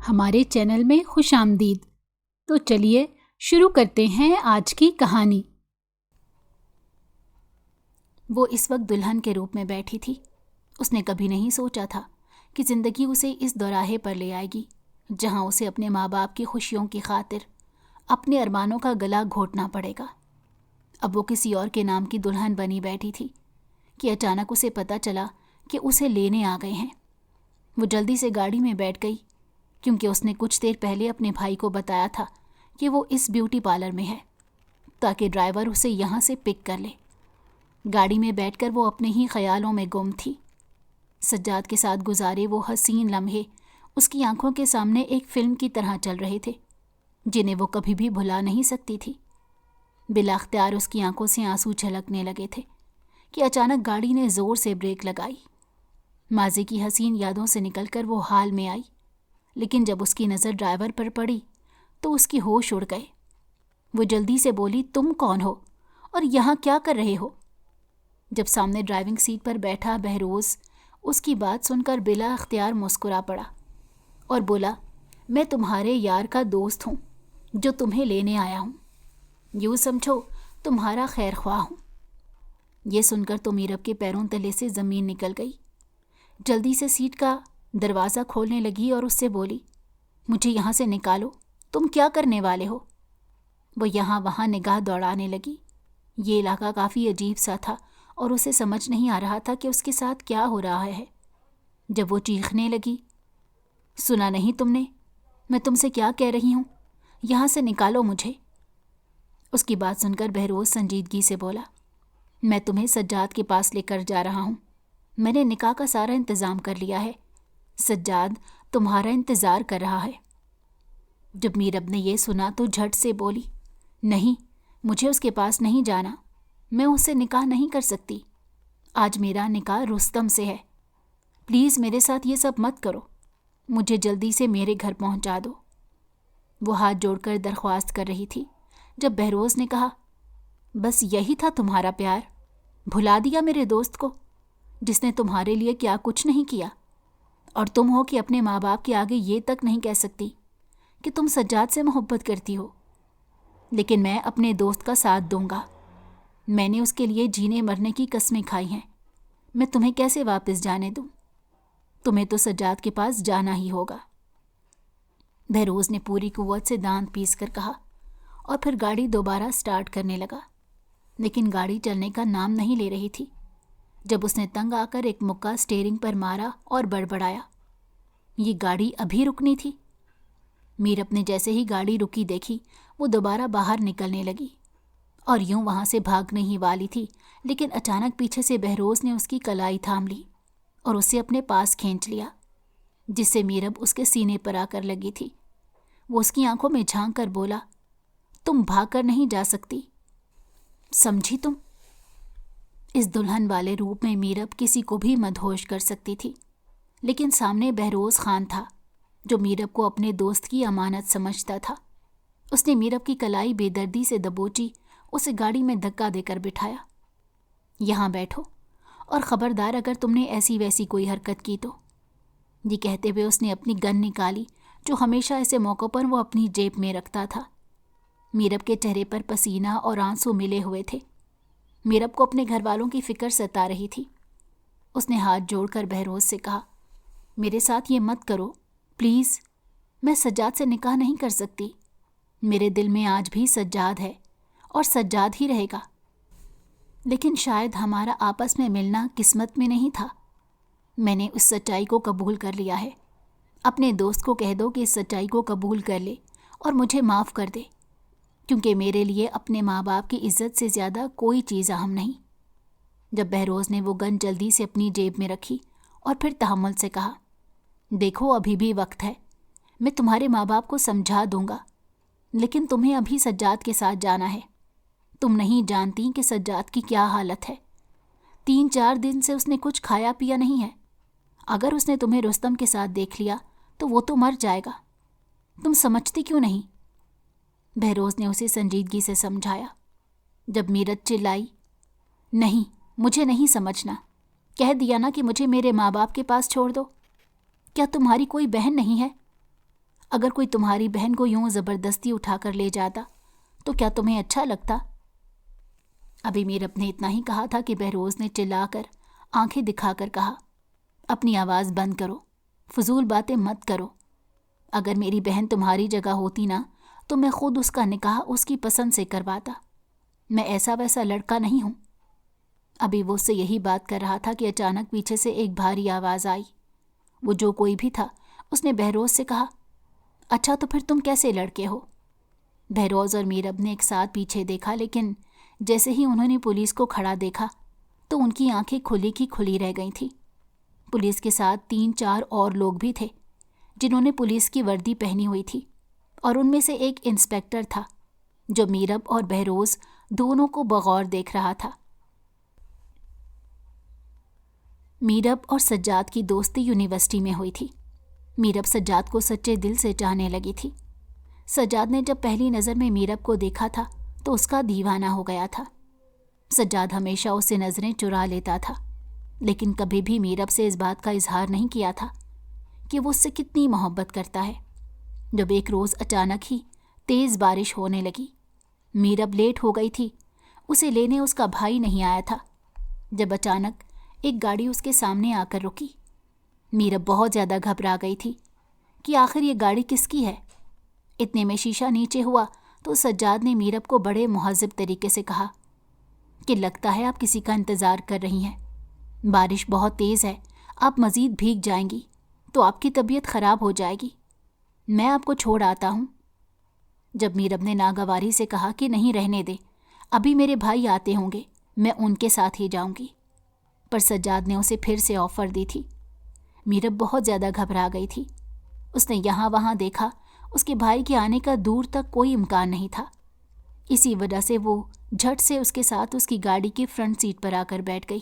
ہمارے چینل میں خوش آمدید۔ تو چلیے شروع کرتے ہیں آج کی کہانی۔ وہ اس وقت دلہن کے روپ میں بیٹھی تھی۔ اس نے کبھی نہیں سوچا تھا کہ زندگی اسے اس دوراہے پر لے آئے گی جہاں اسے اپنے ماں باپ کی خوشیوں کی خاطر اپنے ارمانوں کا گلا گھونٹنا پڑے گا۔ اب وہ کسی اور کے نام کی دلہن بنی بیٹھی تھی کہ اچانک اسے پتہ چلا کہ اسے لینے آ گئے ہیں۔ وہ جلدی سے گاڑی میں بیٹھ گئی کیونکہ اس نے کچھ دیر پہلے اپنے بھائی کو بتایا تھا کہ وہ اس بیوٹی پارلر میں ہے تاکہ ڈرائیور اسے یہاں سے پک کر لے۔ گاڑی میں بیٹھ کر وہ اپنے ہی خیالوں میں گم تھی۔ سجاد کے ساتھ گزارے وہ حسین لمحے اس کی آنکھوں کے سامنے ایک فلم کی طرح چل رہے تھے جنہیں وہ کبھی بھی بھلا نہیں سکتی تھی۔ بلا اختیار اس کی آنکھوں سے آنسو چھلکنے لگے تھے کہ اچانک گاڑی نے زور سے بریک لگائی۔ ماضی کی حسین یادوں سے نکل کر وہ حال میں آئی، لیکن جب اس کی نظر ڈرائیور پر پڑی تو اس کی ہوش اڑ گئے۔ وہ جلدی سے بولی، تم کون ہو اور یہاں کیا کر رہے ہو؟ جب سامنے ڈرائیونگ سیٹ پر بیٹھا بہروز اس کی بات سن کر بلا اختیار مسکرا پڑا اور بولا، میں تمہارے یار کا دوست ہوں جو تمہیں لینے آیا ہوں، یوں سمجھو تمہارا خیر خواہ ہوں۔ یہ سن کر تو میرب کے پیروں تلے سے زمین نکل گئی۔ جلدی سے سیٹ کا دروازہ کھولنے لگی اور اس سے بولی، مجھے یہاں سے نکالو، تم کیا کرنے والے ہو؟ وہ یہاں وہاں نگاہ دوڑانے لگی۔ یہ علاقہ کافی عجیب سا تھا اور اسے سمجھ نہیں آ رہا تھا کہ اس کے ساتھ کیا ہو رہا ہے۔ جب وہ چیخنے لگی، سنا نہیں تم نے؟ میں تم سے کیا کہہ رہی ہوں؟ یہاں سے نکالو مجھے۔ اس کی بات سن کر بہروز سنجیدگی سے بولا، میں تمہیں سجاد کے پاس لے کر جا رہا ہوں۔ میں نے نکاح کا سارا انتظام کر لیا ہے۔ سجاد تمہارا انتظار کر رہا ہے۔ جب میرب نے یہ سنا تو جھٹ سے بولی، نہیں، مجھے اس کے پاس نہیں جانا، میں اس سے نکاح نہیں کر سکتی۔ آج میرا نکاح رستم سے ہے۔ پلیز میرے ساتھ یہ سب مت کرو، مجھے جلدی سے میرے گھر پہنچا دو۔ وہ ہاتھ جوڑ کر درخواست کر رہی تھی جب بہروز نے کہا، بس یہی تھا تمہارا پیار؟ بھلا دیا میرے دوست کو جس نے تمہارے لیے کیا کچھ نہیں کیا؟ اور تم ہو کہ اپنے ماں باپ کے آگے یہ تک نہیں کہہ سکتی کہ تم سجاد سے محبت کرتی ہو۔ لیکن میں اپنے دوست کا ساتھ دوں گا۔ میں نے اس کے لیے جینے مرنے کی قسمیں کھائی ہیں۔ میں تمہیں کیسے واپس جانے دوں؟ تمہیں تو سجاد کے پاس جانا ہی ہوگا۔ بہروز نے پوری قوت سے دانت پیس کر کہا اور پھر گاڑی دوبارہ سٹارٹ کرنے لگا، لیکن گاڑی چلنے کا نام نہیں لے رہی تھی۔ جب اس نے تنگ آ کر ایک مکہ سٹیئرنگ پر مارا اور بڑبڑایا، یہ گاڑی ابھی رکنی تھی؟ میرب نے جیسے ہی گاڑی رکی دیکھی وہ دوبارہ باہر نکلنے لگی اور یوں وہاں سے بھاگنے ہی والی تھی، لیکن اچانک پیچھے سے بہروز نے اس کی کلائی تھام لی اور اسے اپنے پاس کھینچ لیا، جس سے میرب اس کے سینے پر آ کر لگی تھی۔ وہ اس کی آنکھوں میں جھانک کر بولا، تم بھاگ کر نہیں جا سکتی، سمجھی تم؟ اس دلہن والے روپ میں میرب کسی کو بھی مدہوش کر سکتی تھی، لیکن سامنے بہروز خان تھا جو میرب کو اپنے دوست کی امانت سمجھتا تھا۔ اس نے میرب کی کلائی بے دردی سے دبوچی، اسے گاڑی میں دھکا دے کر بٹھایا۔ یہاں بیٹھو اور خبردار اگر تم نے ایسی ویسی کوئی حرکت کی تو۔ یہ کہتے ہوئے اس نے اپنی گن نکالی جو ہمیشہ ایسے موقعوں پر وہ اپنی جیب میں رکھتا تھا۔ میرب کے چہرے پر پسینہ اور آنسو ملے ہوئے تھے۔ میرب کو اپنے گھر والوں کی فکر ستا رہی تھی۔ اس نے ہاتھ جوڑ کر بہروز سے کہا، میرے ساتھ یہ مت کرو پلیز، میں سجاد سے نکاح نہیں کر سکتی۔ میرے دل میں آج بھی سجاد ہے اور سجاد ہی رہے گا، لیکن شاید ہمارا آپس میں ملنا قسمت میں نہیں تھا۔ میں نے اس سچائی کو قبول کر لیا ہے۔ اپنے دوست کو کہہ دو کہ اس سچائی کو قبول کر لے اور مجھے معاف کر دے، کیونکہ میرے لیے اپنے ماں باپ کی عزت سے زیادہ کوئی چیز اہم نہیں۔ جب بہروز نے وہ گن جلدی سے اپنی جیب میں رکھی اور پھر تحمل سے کہا، دیکھو ابھی بھی وقت ہے، میں تمہارے ماں باپ کو سمجھا دوں گا، لیکن تمہیں ابھی سجاد کے ساتھ جانا ہے۔ تم نہیں جانتی کہ سجاد کی کیا حالت ہے۔ 3-4 دن سے اس نے کچھ کھایا پیا نہیں ہے۔ اگر اس نے تمہیں رستم کے ساتھ دیکھ لیا تو وہ تو مر جائے گا۔ تم سمجھتی کیوں نہیں؟ بہروز نے اسے سنجیدگی سے سمجھایا۔ جب میرت چلائی، نہیں، مجھے نہیں سمجھنا، کہہ دیا نا کہ مجھے میرے ماں باپ کے پاس چھوڑ دو۔ کیا تمہاری کوئی بہن نہیں ہے؟ اگر کوئی تمہاری بہن کو یوں زبردستی اٹھا کر لے جاتا تو کیا تمہیں اچھا لگتا؟ ابھی میرب نے اتنا ہی کہا تھا کہ بہروز نے چلا کر آنکھیں دکھا کر کہا، اپنی آواز بند کرو، فضول باتیں مت کرو۔ اگر میری بہن تمہاری جگہ ہوتی نا تو میں خود اس کا نکاح اس کی پسند سے کرواتا۔ میں ایسا ویسا لڑکا نہیں ہوں۔ ابھی وہ اس سے یہی بات کر رہا تھا کہ اچانک پیچھے سے ایک بھاری آواز آئی۔ وہ جو کوئی بھی تھا اس نے بہروز سے کہا، اچھا تو پھر تم کیسے لڑکے ہو؟ بہروز اور میرب نے ایک ساتھ پیچھے دیکھا، لیکن جیسے ہی انہوں نے پولیس کو کھڑا دیکھا تو ان کی آنکھیں کھلی کی کھلی رہ گئی تھیں۔ پولیس کے ساتھ 3-4 اور لوگ بھی تھے جنہوں نے پولیس کی وردی پہنی ہوئی تھی، اور ان میں سے ایک انسپیکٹر تھا جو میرب اور بہروز دونوں کو بغور دیکھ رہا تھا۔ میرب اور سجاد کی دوستی یونیورسٹی میں ہوئی تھی۔ میرب سجاد کو سچے دل سے چاہنے لگی تھی۔ سجاد نے جب پہلی نظر میں میرب کو دیکھا تھا تو اس کا دیوانہ ہو گیا تھا۔ سجاد ہمیشہ اسے نظریں چرا لیتا تھا، لیکن کبھی بھی میرب سے اس بات کا اظہار نہیں کیا تھا کہ وہ اس سے کتنی محبت کرتا ہے۔ جب ایک روز اچانک ہی تیز بارش ہونے لگی، میرب لیٹ ہو گئی تھی، اسے لینے اس کا بھائی نہیں آیا تھا۔ جب اچانک ایک گاڑی اس کے سامنے آ کر رکی، میرب بہت زیادہ گھبرا گئی تھی کہ آخر یہ گاڑی کس کی ہے۔ اتنے میں شیشہ نیچے ہوا تو سجاد نے میرب کو بڑے مہذب طریقے سے کہا کہ لگتا ہے آپ کسی کا انتظار کر رہی ہیں، بارش بہت تیز ہے، آپ مزید بھیگ جائیں گی تو آپ کی طبیعت خراب ہو جائے گی، میں آپ کو چھوڑ آتا ہوں۔ جب میرب نے ناگواری سے کہا کہ نہیں رہنے دے، ابھی میرے بھائی آتے ہوں گے، میں ان کے ساتھ ہی جاؤں گی، پر سجاد نے اسے پھر سے آفر دی تھی۔ میرب بہت زیادہ گھبرا گئی تھی۔ اس نے یہاں وہاں دیکھا، اس کے بھائی کے آنے کا دور تک کوئی امکان نہیں تھا۔ اسی وجہ سے وہ جھٹ سے اس کے ساتھ اس کی گاڑی کی فرنٹ سیٹ پر آ کر بیٹھ گئی،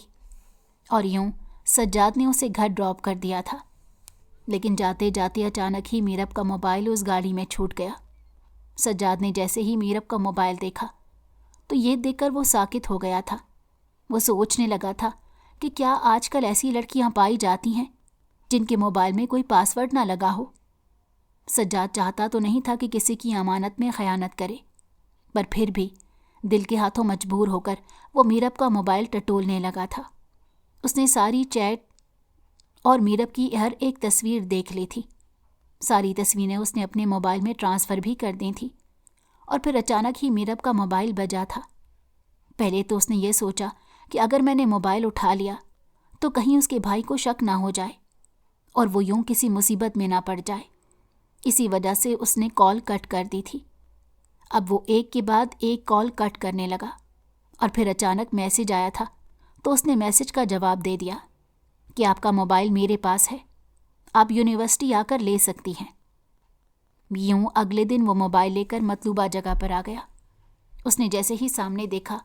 اور یوں سجاد نے اسے گھر ڈراپ کر دیا تھا۔ لیکن جاتے جاتے اچانک ہی میرب کا موبائل اس گاڑی میں چھوٹ گیا۔ سجاد نے جیسے ہی میرب کا موبائل دیکھا تو یہ دیکھ کر وہ ساکت ہو گیا تھا۔ وہ سوچنے لگا تھا کہ کیا آج کل ایسی لڑکیاں پائی جاتی ہیں جن کے موبائل میں کوئی پاس ورڈ نہ لگا ہو۔ سجاد چاہتا تو نہیں تھا کہ کسی کی امانت میں خیانت کرے، پر پھر بھی دل کے ہاتھوں مجبور ہو کر وہ میرب کا موبائل ٹٹولنے لگا تھا۔ اس نے ساری چیٹ اور میرب کی ہر ایک تصویر دیکھ لی تھی۔ ساری تصویریں اس نے اپنے موبائل میں ٹرانسفر بھی کر دی تھیں، اور پھر اچانک ہی میرب کا موبائل بجا تھا۔ پہلے تو اس نے یہ سوچا کہ اگر میں نے موبائل اٹھا لیا تو کہیں اس کے بھائی کو شک نہ ہو جائے اور وہ یوں کسی مصیبت میں نہ پڑ جائے، اسی وجہ سے اس نے کال کٹ کر دی تھی۔ اب وہ ایک کے بعد ایک کال کٹ کرنے لگا، اور پھر اچانک میسج آیا تھا تو اس نے میسج کا جواب دے دیا کہ آپ کا موبائل میرے پاس ہے، آپ یونیورسٹی آ کر لے سکتی ہیں۔ یوں اگلے دن وہ موبائل لے کر مطلوبہ جگہ پر آ گیا۔ اس نے جیسے ہی سامنے دیکھا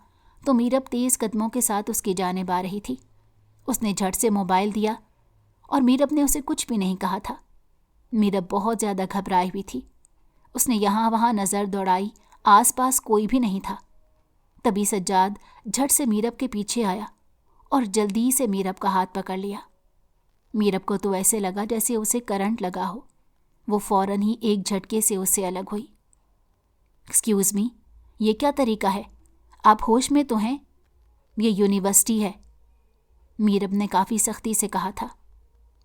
تو میرب تیز قدموں کے ساتھ اس کی جانب آ رہی تھی۔ اس نے جھٹ سے موبائل دیا اور میرب نے اسے کچھ بھی نہیں کہا تھا۔ میرب بہت زیادہ گھبرائی ہوئی تھی۔ اس نے یہاں وہاں نظر دوڑائی، آس پاس کوئی بھی نہیں تھا۔ تبھی سجاد جھٹ سے میرب کے پیچھے آیا اور جلدی سے میرب کا ہاتھ پکڑ لیا۔ میرب کو تو ایسے لگا جیسے اسے کرنٹ لگا ہو۔ وہ فوراً ہی ایک جھٹکے سے اس سے الگ ہوئی۔ ایکسکیوز می، یہ کیا طریقہ ہے؟ آپ ہوش میں تو ہیں؟ یہ یونیورسٹی ہے، میرب نے کافی سختی سے کہا تھا،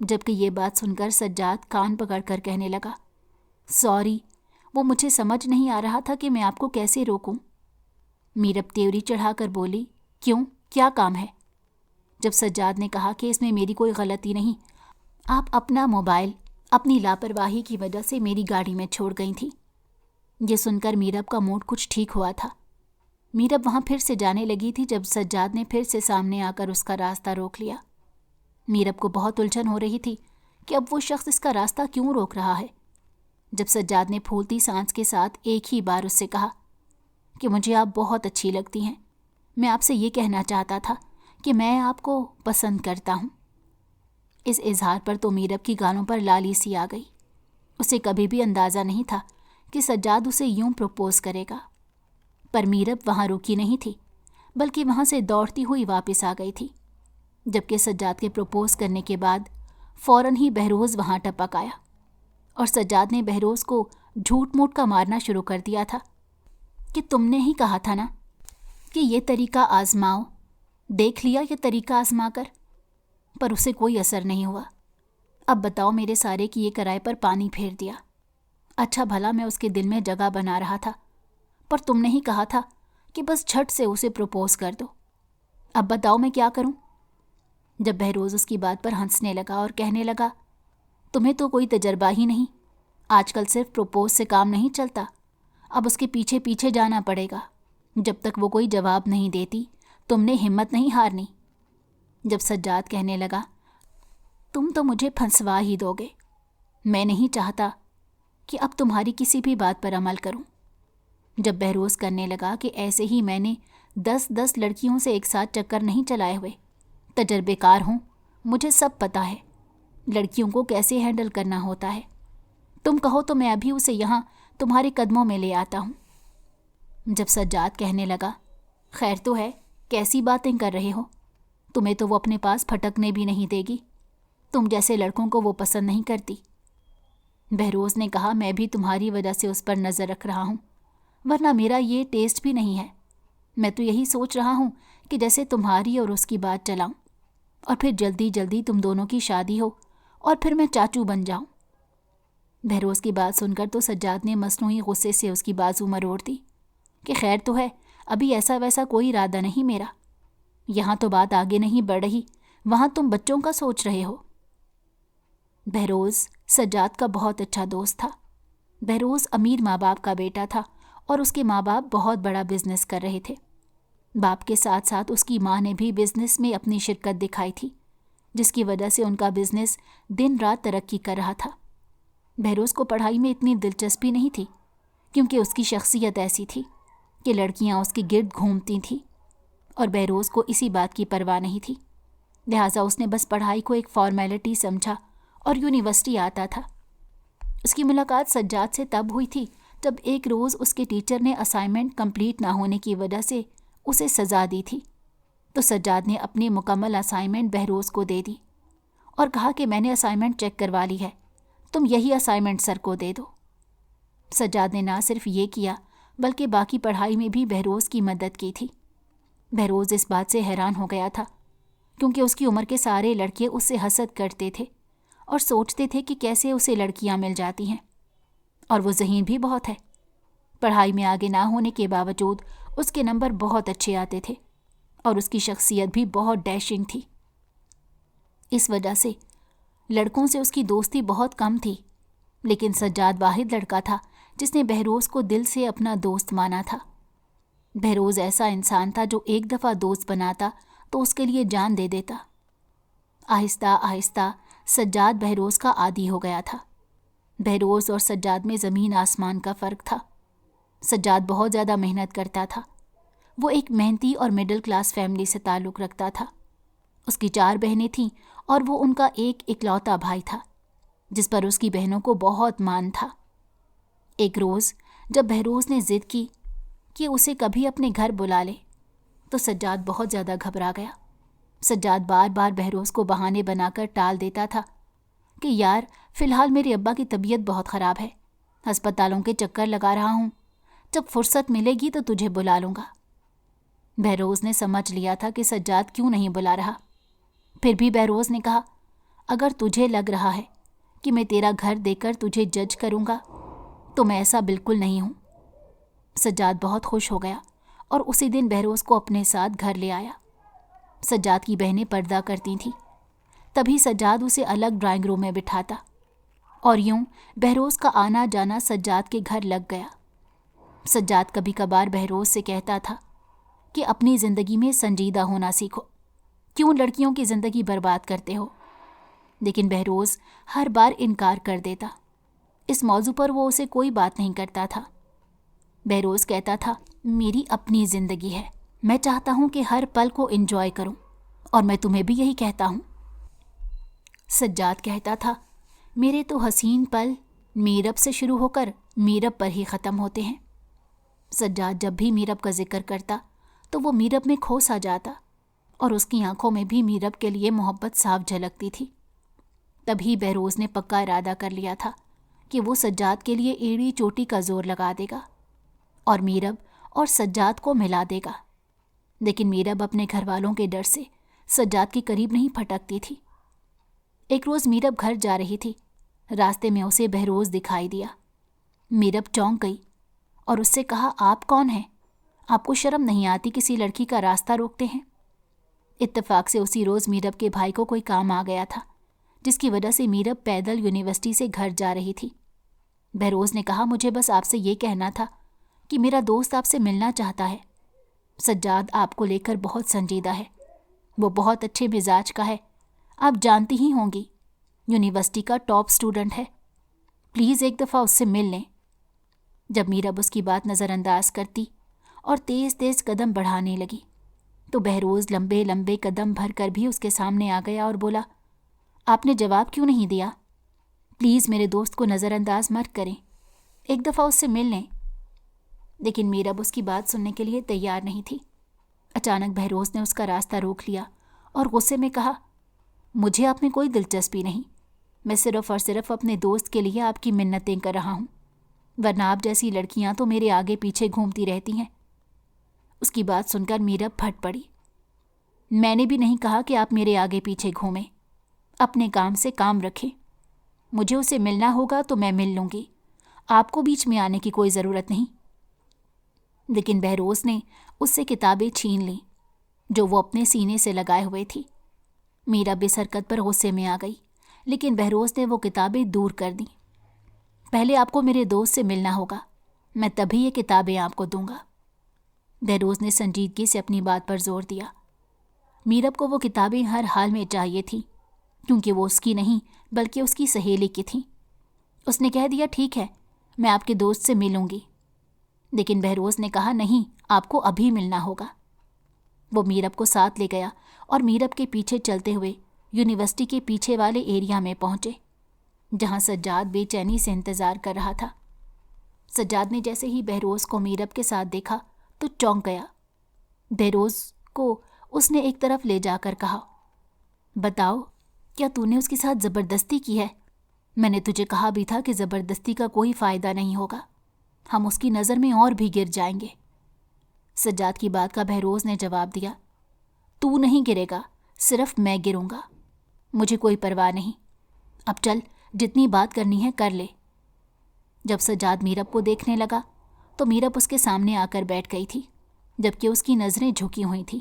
جبکہ یہ بات سن کر سجاد کان پکڑ کر کہنے لگا، سوری، وہ مجھے سمجھ نہیں آ رہا تھا کہ میں آپ کو کیسے روکوں۔ میرب تیوری چڑھا کر بولی، کیوں، کیا کام ہے؟ جب سجاد نے کہا کہ اس میں میری کوئی غلطی نہیں، آپ اپنا موبائل اپنی لاپرواہی کی وجہ سے میری گاڑی میں چھوڑ گئی تھی۔ یہ سن کر میرب کا موڈ کچھ ٹھیک ہوا تھا۔ میرب وہاں پھر سے جانے لگی تھی جب سجاد نے پھر سے سامنے آ کر اس کا راستہ روک لیا۔ میرب کو بہت الجھن ہو رہی تھی کہ اب وہ شخص اس کا راستہ کیوں روک رہا ہے۔ جب سجاد نے پھولتی سانس کے ساتھ ایک ہی بار اس سے کہا کہ مجھے آپ بہت اچھی لگتی ہیں، میں آپ سے یہ کہنا چاہتا تھا کہ میں آپ کو پسند کرتا ہوں۔ اس اظہار پر تو میرب کی گالوں پر لالی سی آ گئی۔ اسے کبھی بھی اندازہ نہیں تھا کہ سجاد اسے یوں پروپوز کرے گا، پر میرب وہاں رکی نہیں تھی، بلکہ وہاں سے دوڑتی ہوئی واپس آ گئی تھی۔ جبکہ سجاد کے پروپوز کرنے کے بعد فوراً ہی بہروز وہاں ٹپک آیا اور سجاد نے بہروز کو جھوٹ موٹ کا مارنا شروع کر دیا تھا کہ تم نے ہی کہا تھا نا کہ یہ طریقہ آزماؤ، دیکھ لیا یہ طریقہ آزما کر، پر اسے کوئی اثر نہیں ہوا۔ اب بتاؤ، میرے سارے کیے کرائے پر پانی پھیر دیا۔ اچھا بھلا میں اس کے دل میں جگہ بنا رہا تھا، پر تم نے ہی کہا تھا کہ بس جھٹ سے اسے پروپوز کر دو۔ اب بتاؤ میں کیا کروں؟ جب بہروز اس کی بات پر ہنسنے لگا اور کہنے لگا، تمہیں تو کوئی تجربہ ہی نہیں، آج کل صرف پروپوز سے کام نہیں چلتا، اب اس کے پیچھے پیچھے جانا پڑے گا، جب تک وہ کوئی جواب نہیں دیتی تم نے ہمت نہیں ہارنی۔ جب سجاد کہنے لگا، تم تو مجھے پھنسوا ہی دو گے، میں نہیں چاہتا کہ اب تمہاری کسی بھی بات پر عمل کروں۔ جب بہروز کرنے لگا کہ ایسے ہی میں نے 10 لڑکیوں سے ایک ساتھ چکر نہیں چلائے ہوئے، تجربے کار ہوں، مجھے سب پتہ ہے لڑکیوں کو کیسے ہینڈل کرنا ہوتا ہے، تم کہو تو میں ابھی اسے یہاں تمہارے قدموں میں لے آتا ہوں۔ جب سجاد کہنے لگا، خیر تو ہے، کیسی باتیں کر رہے ہو، تمہیں تو وہ اپنے پاس پھٹکنے بھی نہیں دے گی، تم جیسے لڑکوں کو وہ پسند نہیں کرتی۔ بہروز نے کہا، میں بھی تمہاری وجہ سے اس پر نظر رکھ رہا ہوں، ورنہ میرا یہ ٹیسٹ بھی نہیں ہے، میں تو یہی سوچ رہا ہوں کہ جیسے تمہاری اور اس کی بات چلاؤں، اور پھر جلدی جلدی تم دونوں کی شادی ہو اور پھر میں چاچو بن جاؤں۔ بہروز کی بات سن کر تو سجاد نے مصنوعی غصے سے اس کی بازو مروڑ دی کہ خیر تو ہے، ابھی ایسا ویسا کوئی ارادہ نہیں میرا، یہاں تو بات آگے نہیں بڑھ رہی، وہاں تم بچوں کا سوچ رہے ہو۔ بہروز سجاد کا بہت اچھا دوست تھا۔ بہروز امیر ماں باپ کا بیٹا تھا اور اس کے ماں باپ بہت بڑا بزنس کر رہے تھے۔ باپ کے ساتھ ساتھ اس کی ماں نے بھی بزنس میں اپنی شرکت دکھائی تھی، جس کی وجہ سے ان کا بزنس دن رات ترقی کر رہا تھا۔ بہروز کو پڑھائی میں اتنی دلچسپی نہیں تھی، کیونکہ اس کی شخصیت ایسی تھی کہ لڑکیاں اس کے گرد گھومتی تھیں، اور بہروز کو اسی بات کی پرواہ نہیں تھی، لہٰذا اس نے بس پڑھائی کو ایک فارمیلٹی سمجھا اور یونیورسٹی آتا تھا۔ اس کی ملاقات سجاد سے تب ہوئی تھی جب ایک روز اس کے ٹیچر نے اسائنمنٹ کمپلیٹ نہ ہونے کی وجہ سے اسے سزا دی تھی، تو سجاد نے اپنی مکمل اسائنمنٹ بہروز کو دے دی اور کہا کہ میں نے اسائنمنٹ چیک کروا لی ہے، تم یہی اسائنمنٹ سر کو دے دو۔ سجاد نے نہ صرف یہ کیا بلکہ باقی پڑھائی میں بھی بہروز کی مدد کی تھی۔ بہروز اس بات سے حیران ہو گیا تھا، کیونکہ اس کی عمر کے سارے لڑکے اس سے حسد کرتے تھے اور سوچتے تھے کہ کیسے اسے لڑکیاں مل جاتی ہیں، اور وہ ذہین بھی بہت ہے۔ پڑھائی میں آگے نہ ہونے کے باوجود اس کے نمبر بہت اچھے آتے تھے اور اس کی شخصیت بھی بہت ڈیشنگ تھی۔ اس وجہ سے لڑکوں سے اس کی دوستی بہت کم تھی، لیکن سجاد واحد لڑکا تھا جس نے بہروز کو دل سے اپنا دوست مانا تھا۔ بہروز ایسا انسان تھا جو ایک دفعہ دوست بناتا تو اس کے لیے جان دے دیتا۔ آہستہ آہستہ سجاد بہروز کا عادی ہو گیا تھا۔ بہروز اور سجاد میں زمین آسمان کا فرق تھا۔ سجاد بہت زیادہ محنت کرتا تھا، وہ ایک محنتی اور مڈل کلاس فیملی سے تعلق رکھتا تھا۔ اس کی 4 بہنیں تھیں اور وہ ان کا ایک اکلوتا بھائی تھا، جس پر اس کی بہنوں کو بہت مان تھا۔ ایک روز جب بہروز نے ضد کی کہ اسے کبھی اپنے گھر بلا لے تو سجاد بہت زیادہ گھبرا گیا۔ سجاد بار بار بہروز کو بہانے بنا کر ٹال دیتا تھا کہ یار فی الحال میرے ابا کی طبیعت بہت خراب ہے، ہسپتالوں کے چکر لگا رہا ہوں، جب فرصت ملے گی تو تجھے بلا لوں گا۔ بہروز نے سمجھ لیا تھا کہ سجاد کیوں نہیں بلا رہا، پھر بھی بہروز نے کہا، اگر تجھے لگ رہا ہے کہ میں تیرا گھر دے کر تجھے جج کروں گا تو میں ایسا بالکل نہیں ہوں۔ سجاد بہت خوش ہو گیا اور اسی دن بہروز کو اپنے ساتھ گھر لے آیا۔ سجاد کی بہنیں پردہ کرتی تھیں، تبھی سجاد اسے الگ ڈرائنگ روم میں بٹھاتا، اور یوں بہروز کا آنا جانا سجاد کے گھر لگ گیا۔ سجاد کبھی کبھار بہروز سے کہتا تھا کہ اپنی زندگی میں سنجیدہ ہونا سیکھو، کیوں لڑکیوں کی زندگی برباد کرتے ہو، لیکن بہروز ہر بار انکار کر دیتا۔ اس موضوع پر وہ اسے کوئی بات نہیں کرتا تھا۔ بہروز کہتا تھا، میری اپنی زندگی ہے، میں چاہتا ہوں کہ ہر پل کو انجوائے کروں، اور میں تمہیں بھی یہی کہتا ہوں۔ سجاد کہتا تھا، میرے تو حسین پل میرب سے شروع ہو کر میرب پر ہی ختم ہوتے ہیں۔ سجاد جب بھی میرب کا ذکر کرتا تو وہ میرب میں کھو سا جاتا، اور اس کی آنکھوں میں بھی میرب کے لیے محبت صاف جھلکتی تھی۔ تبھی بہروز نے پکا ارادہ کر لیا تھا کہ وہ سجاد کے لیے ایڑی چوٹی کا زور لگا دے گا اور میرب اور سجاد کو ملا دے گا، لیکن میرب اپنے گھر والوں کے ڈر سے سجاد کے قریب نہیں پھٹکتی تھی۔ ایک روز میرب گھر جا رہی تھی، راستے میں اسے بہروز دکھائی دیا۔ میرب چونک گئی اور اس سے کہا، آپ کون ہیں؟ آپ کو شرم نہیں آتی کسی لڑکی کا راستہ روکتے ہیں؟ اتفاق سے اسی روز میرب کے بھائی کو کوئی کام آ گیا تھا، جس کی وجہ سے میرب پیدل یونیورسٹی سے گھر جا رہی تھی۔ بہروز نے کہا، مجھے بس آپ سے یہ کہنا تھا کہ میرا دوست آپ سے ملنا چاہتا ہے۔ سجاد آپ کو لے کر بہت سنجیدہ ہے، وہ بہت اچھے مزاج کا ہے، آپ جانتی ہی ہوں گی، یونیورسٹی کا ٹاپ سٹوڈنٹ ہے، پلیز ایک دفعہ اس سے مل لیں۔ جب میرب اس کی بات نظر انداز کرتی اور تیز تیز قدم بڑھانے لگی تو بہروز لمبے لمبے قدم بھر کر بھی اس کے سامنے آ گیا اور بولا، آپ نے جواب کیوں نہیں دیا؟ پلیز میرے دوست کو نظر انداز مت کریں، ایک دفعہ اس سے مل لیں۔ لیکن میرب اس کی بات سننے کے لیے تیار نہیں تھی۔ اچانک بہروز نے اس کا راستہ روک لیا اور غصے میں کہا، مجھے آپ میں کوئی دلچسپی نہیں، میں صرف اور صرف اپنے دوست کے لیے آپ کی منتیں کر رہا ہوں، ورنہ آپ جیسی لڑکیاں تو میرے آگے پیچھے گھومتی رہتی ہیں۔ اس کی بات سن کر میرب پھٹ پڑی۔ میں نے بھی نہیں کہا کہ آپ میرے آگے پیچھے گھومیں، اپنے کام سے کام رکھیں، مجھے اسے ملنا ہوگا تو میں مل لوں گی، آپ کو بیچ میں آنے کی کوئی ضرورت نہیں۔ لیکن بہروز نے اس سے کتابیں چھین لیں جو وہ اپنے سینے سے لگائے ہوئے تھی۔ میرب اس حرکت پر غصے میں آ گئی، لیکن بہروز نے وہ کتابیں دور کر دیں۔ پہلے آپ کو میرے دوست سے ملنا ہوگا، میں تبھی یہ کتابیں آپ کو دوں گا۔ بہروز نے سنجیدگی سے اپنی بات پر زور دیا۔ میرب کو وہ کتابیں ہر حال میں چاہیے تھیں، کیونکہ وہ اس کی نہیں بلکہ اس کی سہیلی کی تھیں۔ اس نے کہہ دیا، ٹھیک ہے، میں آپ کے دوست سے ملوں گی۔ لیکن بہروز نے کہا، نہیں، آپ کو ابھی ملنا ہوگا۔ وہ میرب کو ساتھ لے گیا اور میرب کے پیچھے چلتے ہوئے یونیورسٹی کے پیچھے والے ایریا میں پہنچے، جہاں سجاد بے چینی سے انتظار کر رہا تھا۔ سجاد نے جیسے ہی بہروز کو میرب کے ساتھ دیکھا تو چونک گیا۔ بہروز کو اس نے ایک طرف لے جا کر کہا، بتاؤ، کیا تو نے اس کے ساتھ زبردستی کی ہے؟ میں نے تجھے کہا بھی تھا کہ زبردستی کا کوئی فائدہ نہیں ہوگا، ہم اس کی نظر میں اور بھی گر جائیں گے۔ سجاد کی بات کا بہروز نے جواب دیا، تو نہیں گرے گا، صرف میں گروں گا، مجھے کوئی پرواہ نہیں، اب چل، جتنی بات کرنی ہے کر لے۔ جب سجاد میرب کو دیکھنے لگا تو میرب اس کے سامنے آ کر بیٹھ گئی تھی، جبکہ اس کی نظریں جھکی ہوئی تھیں۔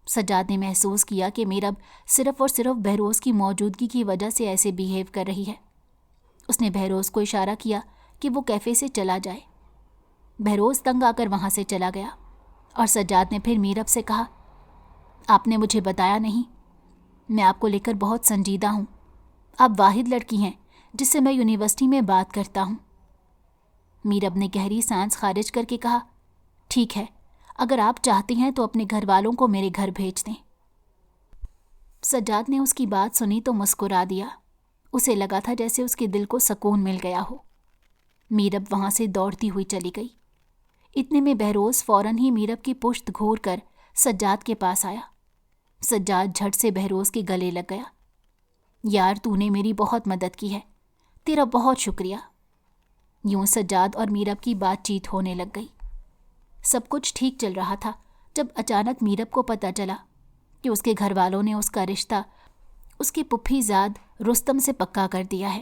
سجاد نے محسوس کیا کہ میرب صرف اور صرف بہروز کی موجودگی کی وجہ سے ایسے بیہیو کر رہی ہے۔ اس نے بہروز کو اشارہ کیا کہ وہ کیفے سے چلا جائے۔ بہروز تنگ آ کر وہاں سے چلا گیا اور سجاد نے پھر میرب سے کہا، آپ نے مجھے بتایا نہیں، میں آپ کو لے کر بہت سنجیدہ ہوں، آپ واحد لڑکی ہیں جس سے میں یونیورسٹی میں بات کرتا ہوں۔ میرب نے گہری سانس خارج کر کے کہا، ٹھیک ہے، اگر آپ چاہتی ہیں تو اپنے گھر والوں کو میرے گھر بھیج دیں۔ سجاد نے اس کی بات سنی تو مسکرا دیا، اسے لگا تھا جیسے اس کے دل کو سکون مل گیا ہو۔ میرب وہاں سے دوڑتی ہوئی چلی گئی۔ اتنے میں بہروز فوراً ہی میرب کی پشت گھور کر سجاد کے پاس آیا۔ سجاد جھٹ سے بہروز کے گلے لگ گیا۔ یار، تو نے میری بہت مدد کی ہے، تیرا بہت شکریہ۔ یوں سجاد اور میرب کی بات چیت ہونے لگ گئی۔ سب کچھ ٹھیک چل رہا تھا جب اچانک میرب کو پتہ چلا کہ اس کے گھر والوں نے اس کا رشتہ اس کے پھپھی زاد رستم سے پکا کر دیا ہے۔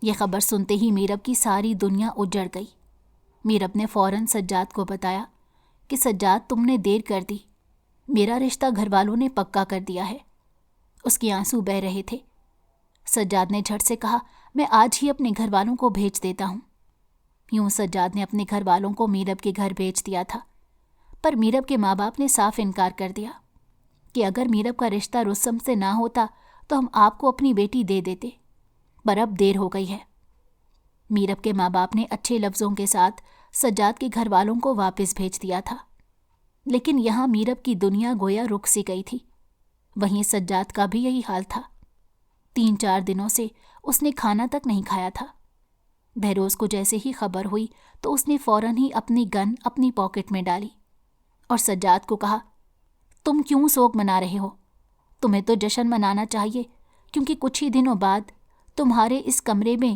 یہ خبر سنتے ہی میرب کی ساری دنیا اجڑ گئی۔ میرب نے فوراً سجاد کو بتایا کہ سجاد، تم نے دیر کر دی، میرا رشتہ گھر والوں نے پکا کر دیا ہے۔ اس کے آنسو بہہ رہے تھے۔ سجاد نے جھٹ سے کہا، میں آج ہی اپنے گھر والوں کو بھیج دیتا ہوں۔ یوں سجاد نے اپنے گھر والوں کو میرب کے گھر بھیج دیا تھا، پر میرب کے ماں باپ نے صاف انکار کر دیا کہ اگر میرب کا رشتہ رستم سے نہ ہوتا تو ہم آپ کو اپنی بیٹی دے دیتے، پر اب دیر ہو گئی ہے۔ میرب کے ماں باپ نے اچھے لفظوں کے ساتھ سجاد کے گھر والوں کو واپس بھیج دیا تھا، لیکن یہاں میرب کی دنیا گویا رک سی گئی تھی۔ وہیں سجاد کا بھی یہی حال تھا۔ 3-4 دنوں سے اس نے کھانا تک نہیں کھایا تھا۔ بہروز کو جیسے ہی خبر ہوئی تو اس نے فوراً ہی اپنی گن اپنی پاکٹ میں ڈالی اور سجاد کو کہا، تم کیوں سوگ منا رہے ہو؟ تمہیں تو جشن منانا چاہیے، کیونکہ کچھ ہی دنوں بعد تمہارے اس کمرے میں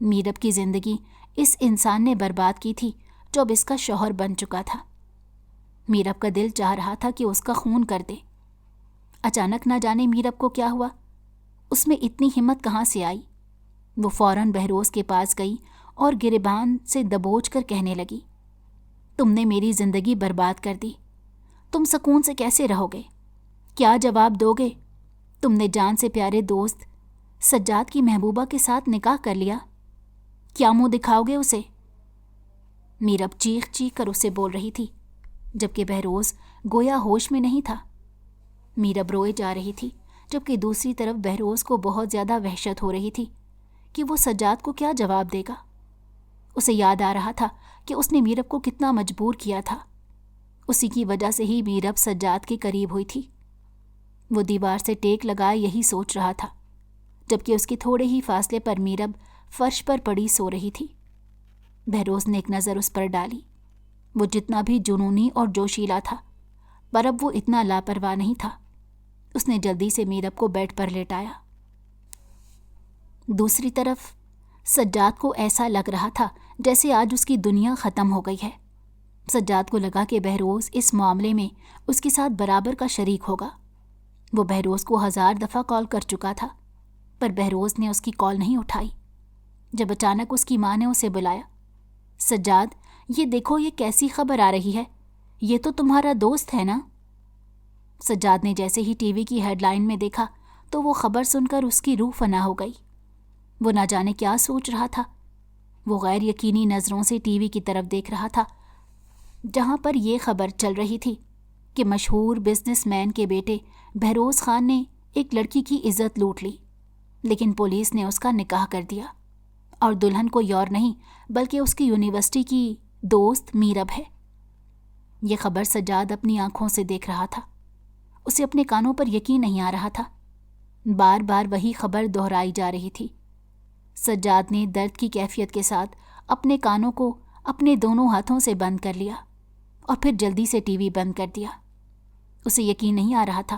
میرب کی زندگی اس انسان نے برباد کی تھی جو اب اس کا شوہر بن چکا تھا۔ میرب کا دل چاہ رہا تھا کہ اس کا خون کر دے۔ اچانک نہ جانے میرب کو کیا ہوا، اس میں اتنی ہمت کہاں سے آئی؟ وہ فوراً بہروز کے پاس گئی اور گریبان سے دبوچ کر کہنے لگی، تم نے میری زندگی برباد کر دی، تم سکون سے کیسے رہو گے؟ کیا جواب دو گے؟ تم نے جان سے پیارے دوست سجاد کی محبوبہ کے ساتھ نکاح کر لیا، کیا منہ دکھاؤ گے اسے؟ میرب چیخ چیخ کر اسے بول رہی تھی، جبکہ بہروز گویا ہوش میں نہیں تھا۔ میرب روئے جا رہی تھی، جبکہ دوسری طرف بہروز کو بہت زیادہ وحشت ہو رہی تھی کہ وہ سجاد کو کیا جواب دے گا۔ اسے یاد آ رہا تھا کہ اس نے میرب کو کتنا مجبور کیا تھا، اسی کی وجہ سے ہی میرب سجاد کے قریب ہوئی تھی۔ وہ دیوار سے ٹیک لگائے یہی سوچ رہا تھا، جبکہ اس کے تھوڑے ہی فاصلے پر میرب فرش پر پڑی سو رہی تھی۔ بہروز نے ایک نظر اس پر ڈالی۔ وہ جتنا بھی جنونی اور جوشیلا تھا، پر اب وہ اتنا لاپرواہ نہیں تھا۔ اس نے جلدی سے میرب کو بیڈ پر لیٹایا۔ دوسری طرف سجاد کو ایسا لگ رہا تھا جیسے آج اس کی دنیا ختم ہو گئی ہے۔ سجاد کو لگا کہ بہروز اس معاملے میں اس کے ساتھ برابر کا شریک ہوگا۔ وہ بہروز کو 1000 دفعہ کال کر چکا تھا، پر بہروز نے اس کی کال نہیں اٹھائی۔ جب اچانک اس کی ماں نے اسے بلایا، سجاد، یہ دیکھو یہ کیسی خبر آ رہی ہے، یہ تو تمہارا دوست ہے نا؟ سجاد نے جیسے ہی ٹی وی کی ہیڈ لائن میں دیکھا تو وہ خبر سن کر اس کی روح فنا ہو گئی۔ وہ نہ جانے کیا سوچ رہا تھا۔ وہ غیر یقینی نظروں سے ٹی وی کی طرف دیکھ رہا تھا، جہاں پر یہ خبر چل رہی تھی کہ مشہور بزنس مین کے بیٹے بہروز خان نے ایک لڑکی کی عزت لوٹ لی، لیکن پولیس نے اس کا نکاح کر دیا، اور دلہن کوئی اور نہیں بلکہ اس کی یونیورسٹی کی دوست میرب ہے۔ یہ خبر سجاد اپنی آنکھوں سے دیکھ رہا تھا۔ اسے اپنے کانوں پر یقین نہیں آ رہا تھا۔ بار بار وہی خبر دہرائی جا رہی تھی۔ سجاد نے درد کی کیفیت کے ساتھ اپنے کانوں کو اپنے دونوں ہاتھوں سے بند کر لیا اور پھر جلدی سے ٹی وی بند کر دیا۔ اسے یقین نہیں آ رہا تھا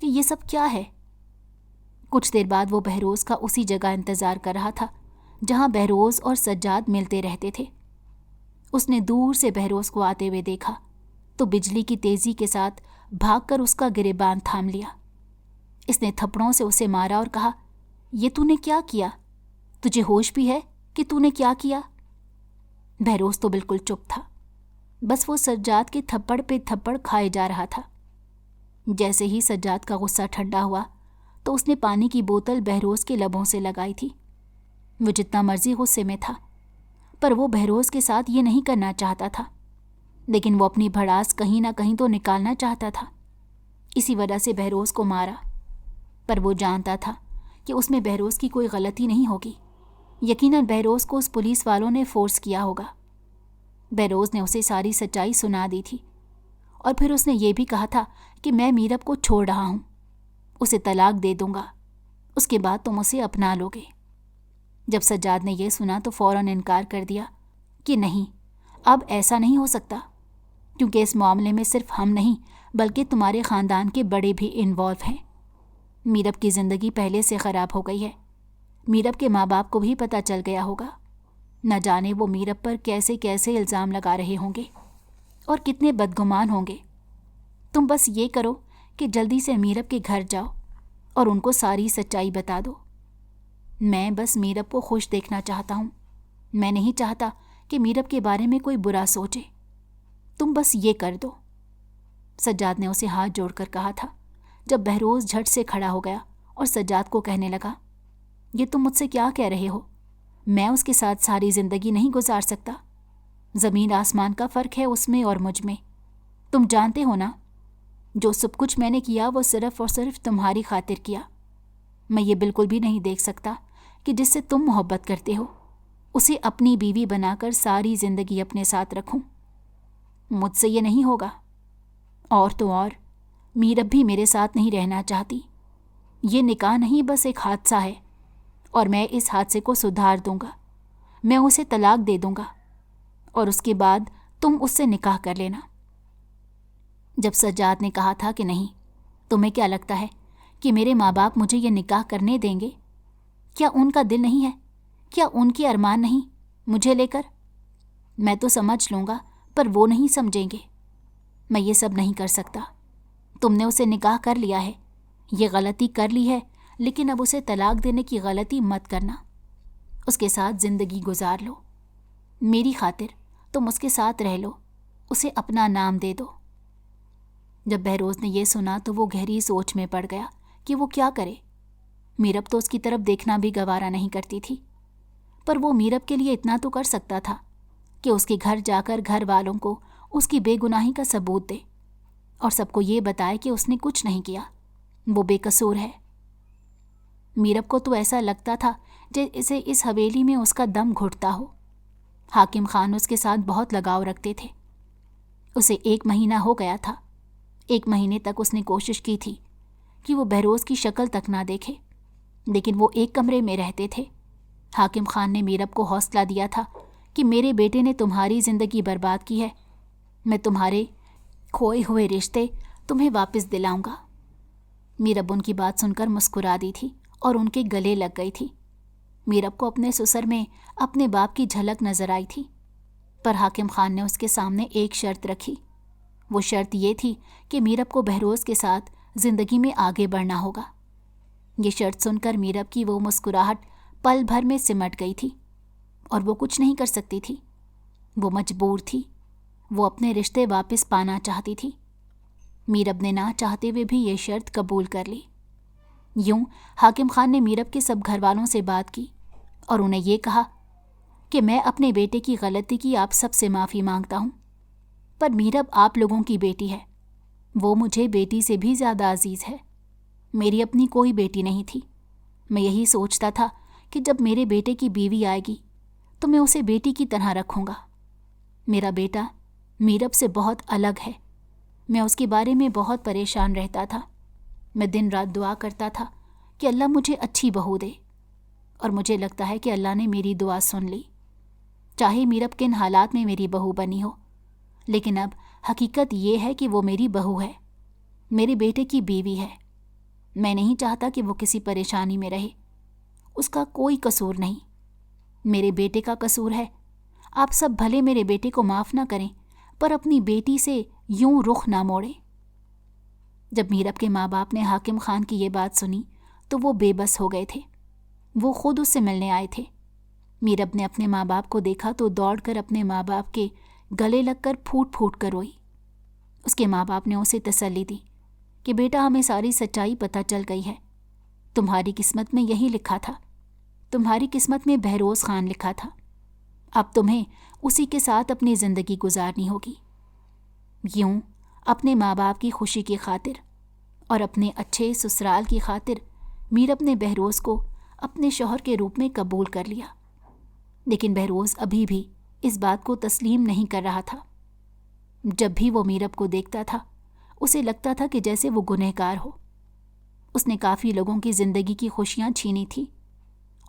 کہ یہ سب کیا ہے۔ کچھ دیر بعد وہ بہروز کا اسی جگہ انتظار کر رہا تھا جہاں بہروز اور سجاد ملتے رہتے تھے۔ اس نے دور سے بہروز کو آتے ہوئے دیکھا تو بجلی کی تیزی کے ساتھ بھاگ کر اس کا گریبان تھام لیا۔ اس نے تھپڑوں سے اسے مارا اور کہا، یہ تو نے کیا کیا؟ تجھے ہوش بھی ہے کہ تو نے کیا کیا؟ بہروز تو بالکل چپ تھا، بس وہ سجاد کے تھپڑ پہ تھپڑ کھائے جا رہا تھا۔ جیسے ہی سجاد کا غصہ ٹھنڈا ہوا تو اس نے پانی کی بوتل بہروز کے لبوں سے لگائی تھی۔ وہ جتنا مرضی غصے میں تھا، پر وہ بہروز کے ساتھ یہ نہیں کرنا چاہتا تھا، لیکن وہ اپنی بھڑاس کہیں نہ کہیں تو نکالنا چاہتا تھا۔ اسی وجہ سے بہروز کو مارا، پر وہ جانتا تھا کہ اس میں بہروز کی کوئی غلطی نہیں ہوگی۔ یقیناً بہروز کو اس پولیس والوں نے فورس کیا ہوگا۔ بہروز نے اسے ساری سچائی سنا دی تھی، اور پھر اس نے یہ بھی کہا تھا کہ میں میرب کو چھوڑ رہا ہوں، اسے طلاق دے دوں گا، اس کے بعد تم اسے اپنا لو گے۔ جب سجاد نے یہ سنا تو فوراً انکار کر دیا کہ نہیں، اب ایسا نہیں ہو سکتا، کیونکہ اس معاملے میں صرف ہم نہیں بلکہ تمہارے خاندان کے بڑے بھی انوالو ہیں۔ میرب کی زندگی پہلے سے خراب ہو گئی ہے۔ میرب کے ماں باپ کو بھی پتہ چل گیا ہوگا۔ نہ جانے وہ میرب پر کیسے کیسے الزام لگا رہے ہوں گے اور کتنے بدگمان ہوں گے۔ تم بس یہ کرو کہ جلدی سے میرب کے گھر جاؤ اور ان کو ساری سچائی بتا دو۔ میں بس میرب کو خوش دیکھنا چاہتا ہوں۔ میں نہیں چاہتا کہ میرب کے بارے میں کوئی برا سوچے۔ تم بس یہ کر دو۔ سجاد نے اسے ہاتھ جوڑ کر کہا تھا، جب بہروز جھٹ سے کھڑا ہو گیا اور سجاد کو کہنے لگا، یہ تم مجھ سے کیا کہہ رہے ہو؟ میں اس کے ساتھ ساری زندگی نہیں گزار سکتا۔ زمین آسمان کا فرق ہے اس میں اور مجھ میں۔ تم جانتے ہو نا، جو سب کچھ میں نے کیا وہ صرف اور صرف تمہاری خاطر کیا۔ میں یہ بالکل بھی نہیں دیکھ سکتا کہ جس سے تم محبت کرتے ہو اسے اپنی بیوی بنا کر ساری زندگی اپنے ساتھ رکھوں۔ مجھ سے یہ نہیں ہوگا۔ اور تو اور میرب بھی میرے ساتھ نہیں رہنا چاہتی۔ یہ نکاح نہیں، بس ایک حادثہ ہے، اور میں اس حادثے کو سدھار دوں گا۔ میں اسے طلاق دے دوں گا، اور اس کے بعد تم اس سے نکاح کر لینا۔ جب سجاد نے کہا تھا کہ نہیں، تمہیں کیا لگتا ہے کہ میرے ماں باپ مجھے یہ نکاح کرنے دیں گے؟ کیا ان کا دل نہیں ہے کیا ان کے ارمان نہیں مجھے لے کر؟ میں تو سمجھ لوں گا پر وہ نہیں سمجھیں گے۔ میں یہ سب نہیں کر سکتا۔ تم نے اسے نکاح کر لیا ہے، یہ غلطی کر لی ہے، لیکن اب اسے طلاق دینے کی غلطی مت کرنا۔ اس کے ساتھ زندگی گزار لو، میری خاطر تم اس کے ساتھ رہ لو، اسے اپنا نام دے دو۔ جب بہروز نے یہ سنا تو وہ گہری سوچ میں پڑ گیا کہ وہ کیا کرے۔ میرب تو اس کی طرف دیکھنا بھی گوارا نہیں کرتی تھی، پر وہ میرب کے لیے اتنا تو کر سکتا تھا کہ اس کے گھر جا کر گھر والوں کو اس کی بے گناہی کا ثبوت دے اور سب کو یہ بتائے کہ اس نے کچھ نہیں کیا، وہ بے قصور ہے۔ میرب کو تو ایسا لگتا تھا جیسے اس حویلی میں اس کا دم گھٹتا ہو۔ حاکم خان اس کے ساتھ بہت لگاؤ رکھتے تھے۔ اسے 1 مہینہ ہو گیا تھا۔ 1 مہینے تک اس نے کوشش کی تھی کہ وہ بہروز کی شکل تک نہ دیکھے، لیکن وہ ایک کمرے میں رہتے تھے۔ حاکم خان نے میرب کو حوصلہ دیا تھا کہ میرے بیٹے نے تمہاری زندگی برباد کی ہے، میں تمہارے کھوئے ہوئے رشتے تمہیں واپس دلاؤں گا۔ میرب ان کی بات سن کر مسکرا دی تھی اور ان کے گلے لگ گئی تھی۔ میرب کو اپنے سسر میں اپنے باپ کی جھلک نظر آئی تھی، پر حاکم خان نے اس کے سامنے ایک شرط رکھی۔ وہ شرط یہ تھی کہ میرب کو بہروز کے ساتھ زندگی میں آگے بڑھنا ہوگا۔ یہ شرط سن کر میرب کی وہ مسکراہٹ پل بھر میں سمٹ گئی تھی اور وہ کچھ نہیں کر سکتی تھی۔ وہ مجبور تھی، وہ اپنے رشتے واپس پانا چاہتی تھی۔ میرب نے نہ چاہتے ہوئے بھی یہ شرط قبول کر لی۔ یوں حاکم خان نے میرب کے سب گھر والوں سے بات کی اور انہیں یہ کہا کہ میں اپنے بیٹے کی غلطی کی آپ سب سے معافی مانگتا ہوں، پر میرب آپ لوگوں کی بیٹی ہے، وہ مجھے بیٹی سے بھی زیادہ عزیز ہے۔ میری اپنی کوئی بیٹی نہیں تھی۔ میں یہی سوچتا تھا کہ جب میرے بیٹے کی بیوی آئے گی تو میں اسے بیٹی کی طرح رکھوں گا۔ میرا بیٹا میرب سے بہت الگ ہے، میں اس کے بارے میں بہت پریشان رہتا تھا۔ میں دن رات دعا کرتا تھا کہ اللہ مجھے اچھی بہو دے، اور مجھے لگتا ہے کہ اللہ نے میری دعا سن لی۔ چاہے میرب کن حالات میں میری بہو بنی ہو، لیکن اب حقیقت یہ ہے کہ وہ میری بہو ہے، میرے بیٹے کی بیوی ہے۔ میں نہیں چاہتا کہ وہ کسی پریشانی میں رہے، اس کا کوئی قصور نہیں، میرے بیٹے کا قصور ہے۔ آپ سب بھلے میرے بیٹے کو معاف نہ کریں، پر اپنی بیٹی سے یوں رخ نہ موڑیں۔ جب میرب کے ماں باپ نے حاکم خان کی یہ بات سنی تو وہ بے بس ہو گئے تھے۔ وہ خود اس سے ملنے آئے تھے۔ میرب نے اپنے ماں باپ کو دیکھا تو دوڑ کر اپنے ماں باپ کے گلے لگ کر پھوٹ پھوٹ کر روئی۔ اس کے ماں باپ نے اسے تسلی دی کہ بیٹا ہمیں ساری سچائی پتہ چل گئی ہے، تمہاری قسمت میں یہی لکھا تھا، تمہاری قسمت میں بہروز خان لکھا تھا، اب تمہیں اسی کے ساتھ اپنی زندگی گزارنی ہوگی۔ یوں اپنے ماں باپ کی خوشی کی خاطر اور اپنے اچھے سسرال کی خاطر میرب نے بہروز کو اپنے شوہر کے روپ میں قبول کر لیا، لیکن بہروز ابھی بھی اس بات کو تسلیم نہیں کر رہا تھا۔ جب بھی وہ میرب کو دیکھتا تھا اسے لگتا تھا کہ جیسے وہ گنہگار ہو۔ اس نے کافی لوگوں کی زندگی کی خوشیاں چھینی تھی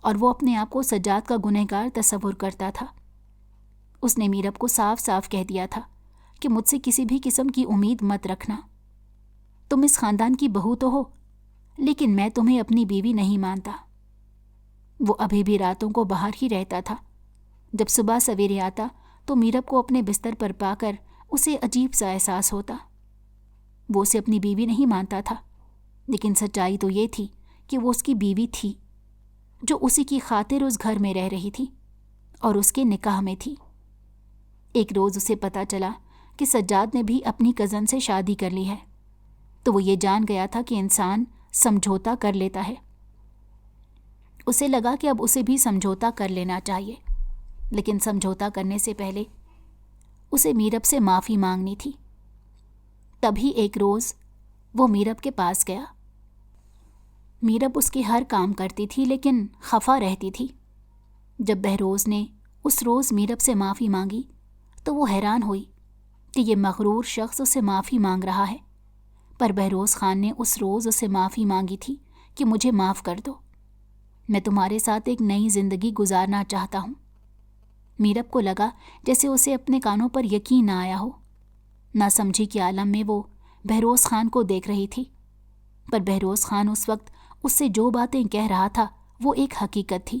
اور وہ اپنے آپ کو سجاد کا گنہگار تصور کرتا تھا۔ اس نے میرب کو صاف صاف کہہ دیا تھا کہ مجھ سے کسی بھی قسم کی امید مت رکھنا، تم اس خاندان کی بہو تو ہو، لیکن میں تمہیں اپنی بیوی نہیں مانتا۔ وہ ابھی بھی راتوں کو باہر ہی رہتا تھا۔ جب صبح سویرے آتا تو میرب کو اپنے بستر پر پا کر اسے عجیب سا احساس ہوتا۔ وہ اسے اپنی بیوی نہیں مانتا تھا، لیکن سچائی تو یہ تھی کہ وہ اس کی بیوی تھی، جو اسی کی خاطر اس گھر میں رہ رہی تھی اور اس کے نکاح میں تھی۔ ایک روز اسے پتہ چلا کہ سجاد نے بھی اپنی کزن سے شادی کر لی ہے، تو وہ یہ جان گیا تھا کہ انسان سمجھوتا کر لیتا ہے۔ اسے لگا کہ اب اسے بھی سمجھوتا کر لینا چاہیے، لیکن سمجھوتا کرنے سے پہلے اسے میرب سے معافی مانگنی تھی۔ تبھی ایک روز وہ میرب کے پاس گیا۔ میرب اس کے ہر کام کرتی تھی لیکن خفا رہتی تھی۔ جب بہروز نے اس روز میرب سے معافی مانگی تو وہ حیران ہوئی کہ یہ مغرور شخص اسے معافی مانگ رہا ہے، پر بہروز خان نے اس روز اسے معافی مانگی تھی کہ مجھے معاف کر دو، میں تمہارے ساتھ ایک نئی زندگی گزارنا چاہتا ہوں۔ میرب کو لگا جیسے اسے اپنے کانوں پر یقین نہ آیا ہو۔ نہ سمجھی کے عالم میں وہ بہروز خان کو دیکھ رہی تھی، پر بہروز خان اس وقت اس سے جو باتیں کہہ رہا تھا وہ ایک حقیقت تھی۔